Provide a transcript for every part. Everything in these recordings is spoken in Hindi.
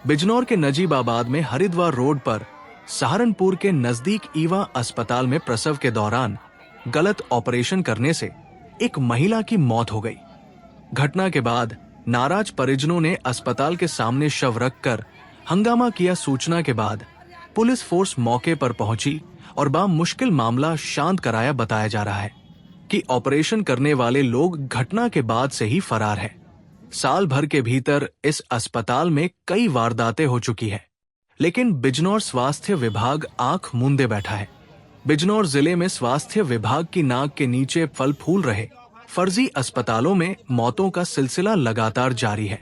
बिजनौर के नजीबाबाद में हरिद्वार रोड पर सहारनपुर के नजदीक ईवा अस्पताल में प्रसव के दौरान गलत ऑपरेशन करने से एक महिला की मौत हो गई। घटना के बाद नाराज परिजनों ने अस्पताल के सामने शव रखकर हंगामा किया। सूचना के बाद पुलिस फोर्स मौके पर पहुंची और मुश्किल मामला शांत कराया। बताया जा रहा है कि ऑपरेशन करने वाले लोग घटना के बाद से ही फरार है। साल भर के भीतर इस अस्पताल में कई वारदातें हो चुकी है, लेकिन बिजनौर स्वास्थ्य विभाग आंख मूंदे बैठा है। बिजनौर जिले में स्वास्थ्य विभाग की नाक के नीचे फल फूल रहे फर्जी अस्पतालों में मौतों का सिलसिला लगातार जारी है।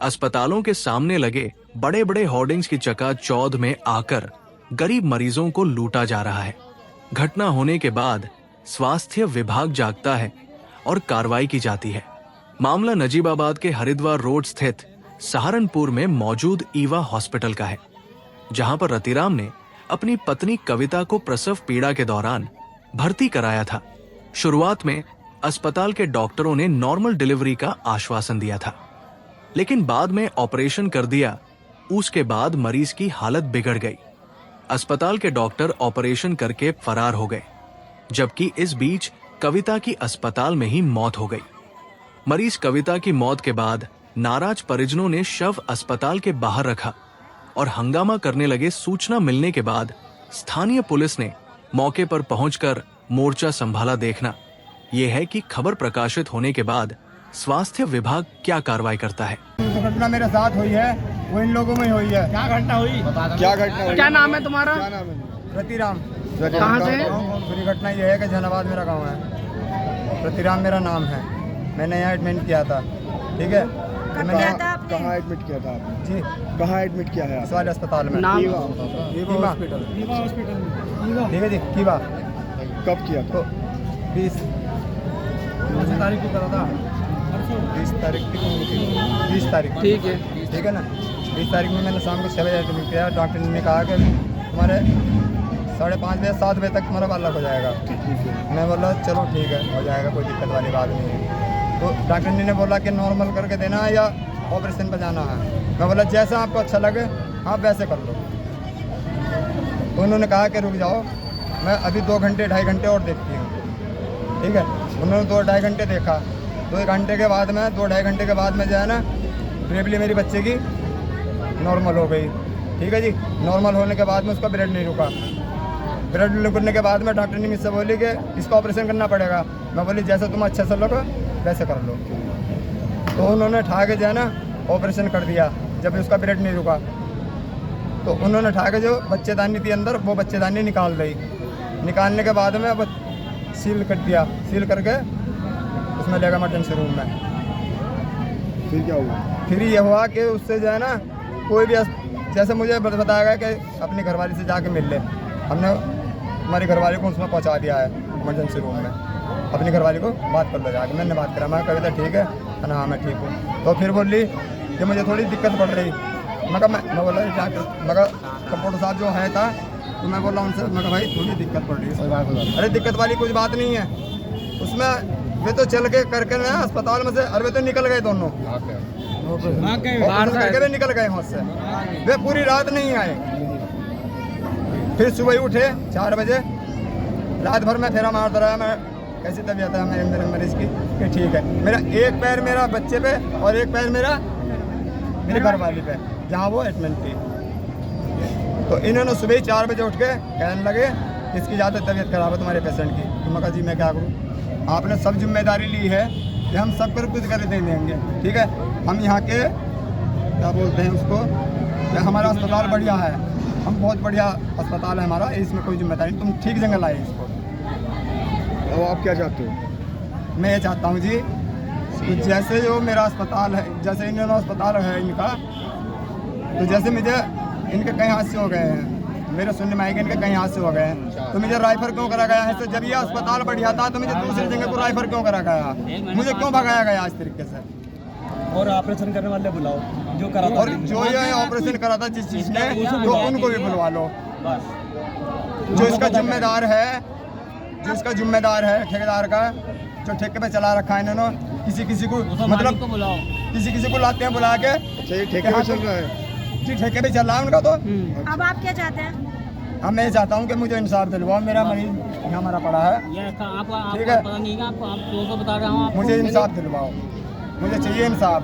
अस्पतालों के सामने लगे बड़े बड़े होर्डिंग्स की चकाचौंध में आकर गरीब मरीजों को लूटा जा रहा है। घटना होने के बाद स्वास्थ्य विभाग जागता है और कार्रवाई की जाती है। मामला नजीबाबाद के हरिद्वार रोड स्थित सहारनपुर में मौजूद ईवा हॉस्पिटल का है, जहां पर रतिराम ने अपनी पत्नी कविता को प्रसव पीड़ा के दौरान भर्ती कराया था। शुरुआत में अस्पताल के डॉक्टरों ने नॉर्मल डिलीवरी का आश्वासन दिया था, लेकिन बाद में ऑपरेशन कर दिया। उसके बाद मरीज की हालत बिगड़ गई। अस्पताल के डॉक्टर ऑपरेशन करके फरार हो गए, जबकि इस बीच कविता की अस्पताल में ही मौत हो गई। मरीज कविता की मौत के बाद नाराज परिजनों ने शव अस्पताल के बाहर रखा और हंगामा करने लगे। सूचना मिलने के बाद स्थानीय पुलिस ने मौके पर पहुंचकर मोर्चा संभाला। देखना यह है कि खबर प्रकाशित होने के बाद स्वास्थ्य विभाग क्या कार्रवाई करता है। जो घटना मेरे साथ हुई है वो इन लोगों में हुई है। क्या घटना हुई? क्या नाम है तुम्हारा? रतिराम। कहाँ से? पूरी घटना ये है कि जहानाबाद मेरा गांव है। रतिराम मेरा नाम है। मैंने यहाँ एडमिट किया था। ठीक है, कहाँ एडमिट किया था आपने? जी, कहाँ एडमिट किया है? सवाल अस्पताल में। नाम? ईवा हॉस्पिटल। ठीक है जी, कीवा। कब किया था? 20 तारीख को करा था। 20 तारीख की 20 तारीख। ठीक है, ठीक है ना। 20 तारीख में मैंने शाम को 6 बजे एडमिट किया। डॉक्टर ने कहा कि तुम्हारे 5:30 बजे 7 बजे तक तुम्हारा बालक हो जाएगा। मैं बोला चलो ठीक है, हो जाएगा, कोई दिक्कत वाली बात नहीं है। तो डॉक्टर ने बोला कि नॉर्मल करके देना है या ऑपरेशन पर जाना है। मैं बोला जैसा आपको अच्छा लगे आप वैसे कर लो। तो उन्होंने कहा कि रुक जाओ, मैं अभी 2 घंटे 2.5 घंटे और देखती हूँ। ठीक है, उन्होंने 2-2.5 घंटे देखा। 2 घंटे के बाद में 2-2.5 घंटे के बाद में जो है ना डिलीवरी मेरी बच्चे की नॉर्मल हो गई। ठीक है जी, नॉर्मल होने के बाद में उसका ब्लड नहीं रुका। ब्लड रुकने के बाद में डॉक्टर ने मुझसे बोली कि इसका ऑपरेशन करना पड़ेगा। मैं बोली जैसे तुम अच्छे से लगे वैसे कर लो। तो उन्होंने उठा के जो है ना ऑपरेशन कर दिया। जब उसका ब्लड नहीं रुका तो उन्होंने उठा के जो बच्चेदानी थी अंदर वो बच्चेदानी निकाल दी। निकालने के बाद में अब सील कर दिया। सील करके उसमें लेगा इमरजेंसी रूम में। फिर क्या हुआ? फिर ये हुआ कि उससे जो है ना कोई भी जैसे मुझे बताया गया कि अपनी घरवाली से जाके मिल ले। हमने हमारी घरवाली को उसमें पहुंचा दिया है इमरजेंसी रूम में। अपनी घरवाली को बात कर लो जाके। मैंने बात करा, मैं कविता ठीक है ना? हाँ मैं ठीक हूँ। तो फिर बोली कि मुझे थोड़ी दिक्कत पड़ रही। मैं बोला डॉक्टर, मगर कंपाउंडर साहब जो है था, तो मैं बोला उनसे, मैं भाई थोड़ी दिक्कत पड़ रही है। अरे दिक्कत वाली कुछ बात नहीं है उसमें। वे तो चल के करके ना अस्पताल में से, अरे वे तो निकल गए दोनों, करके वे निकल गए मुझसे। वे पूरी रात नहीं आए। फिर सुबह ही उठे 4 बजे। रात भर में फेरा मारता रहा। मैं कैसी तबीयत है मेरे मरीज की कि ठीक है। मेरा एक पैर मेरा बच्चे पे और एक पैर मेरा मेरे घरवाली पे जहाँ वो एडमिट थी। तो इन्होंने सुबह ही 4 बजे उठ के कहने लगे इसकी ज़्यादा तबीयत खराब है तुम्हारे पेशेंट की। तो मैं कहा जी मैं क्या करूँ, आपने सब जिम्मेदारी ली है कि हम सब कर कुछ कर देंगे। ठीक है, हम यहाँ के क्या बोलते हैं उसको, कि हमारा अस्पताल बढ़िया है, हम बहुत बढ़िया अस्पताल है हमारा, इसमें कोई जिम्मेदारी नहीं, तुम ठीक जगह लाए इसको। अब आप क्या चाहते हो? मैं ये चाहता हूँ जी कि जैसे जो मेरा अस्पताल है, जैसे इंडियन अस्पताल है इनका, तो जैसे मुझे इनके कई हादसे हो गए हैं, मेरे सुनने में आएगा इनके कई हादसे हो गए हैं, तो मुझे राइफर क्यों करा गया है? तो जब ये अस्पताल बढ़िया था तो मुझे दूसरी जगह को राइफर क्यों करा गया? मुझे क्यों भगाया गया इस तरीके से? और ऑपरेशन करने वाले बुलाओ जो करा था। और जो ये ऑपरेशन करा था जिस चीज ने, तो उनको भी बुलवा लो। जो इसका जिम्मेदार है, जो इसका जिम्मेदार है ठेकेदार का, जो ठेके पे चला रखा है इन्होंने, किसी को मतलब किसी को लाते हैं बुला के। अच्छा, ये ठेके पे चल रहा है? मिट्टी ठेके पे चल रहा है उनका तो। अब आप क्या चाहते हैं? अब मैं चाहता हूँ कि मुझे इंसाफ दिलवाओ, मेरा मरीज यहाँ मरा पड़ा है, ठीक है, पता नहीं है आपको, आप जो बता रहा हूँ मुझे इंसाफ दिलवाओ, मुझे चाहिए इंसाफ।